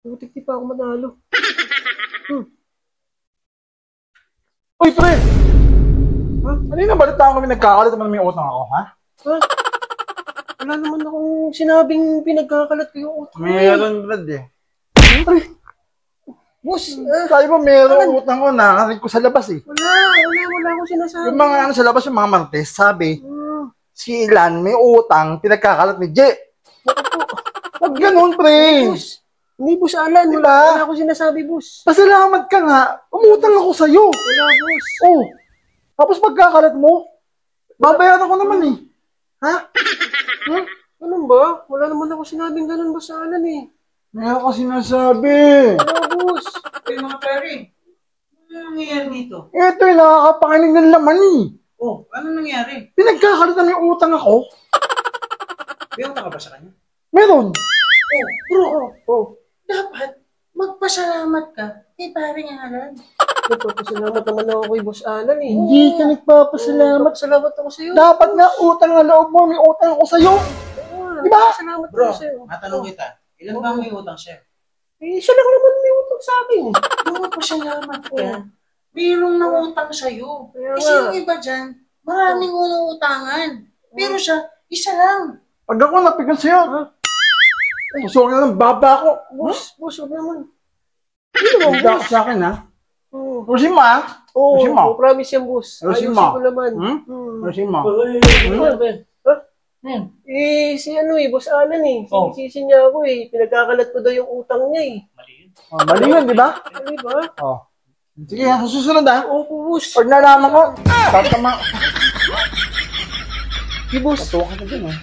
Butik di pa ako manalo. Uy, pre! Ha? Ano yung nabalitaan ko may nagkakalat naman may utang ako, ha? Ha? Wala naman akong sinabing pinagkakalat ko yung utang. Meron, Brad, eh. Pre! Boss, Sabi mo, meron utang ko na. Narinig ko sa labas, eh. wala akong sinasabi. Yung mga ano sa labas, yung mga martes, sabi, Hmm. si Ilan may utang, pinagkakalat ni J. Wag ganun, pre. Boss, hindi boss Alan. Diba? Wala akong sinasabi, boss. Pasalamat ka nga. Umutang ako sa'yo. Wala, boss. Oh. Tapos pagkakalat mo, babayaran ko naman, eh. Ha? Ha? Ganun ba? Wala naman ako sinabing ganun, boss Alan eh. Meron ka sinasabi. Wala, boss. Ay, mga pare, ano nangyayari dito? Ito yung nakakapakinig ng laman, eh. Oh, ano nangyari? Pinagkakalat na may utang ako. May utang ka ba sa kanya? Meron. Oh, bro, dapat magpasalamat ka kay paring Alan. Nagpapasalamat naman ako kay boss Alan eh. Hindi ka nagpapasalamat. Salamat ako sa'yo. Dapat nga utang na loob mo, may utang ako sa'yo. Diba? Salamat Bro, ako sa'yo. matanong kita, ilan ba may utang siya? Eh, siya lang naman may utang sa akin. Magpasalamat ka. Mayroong nangutang sa'yo. Kaya Kasi nga. yung iba dyan, maraming utangan. Pero siya, isa lang. Pag ako napigan sa'yo, gusto ko na ng baba ko. Boss, huwag naman. Hindi ka sa akin, ha? Oo. Urusin mo, ha? Oo, Ayusin mo. promise yan, boss. Ayusin Ayusin mo. ko naman. Hmm? Urusin mo. Yan. Eh, si boss Alan eh. Oh. Sinisisi niya ako eh. Pinagkakalat ko daw yung utang niya eh. Oh, mali yun, di ba? Ano ba? Oh. Sige, sa susunod, ha? Opo, boss. Pag nalaman ko, tatama. Si boss. Tatuwa ka na dun, ha?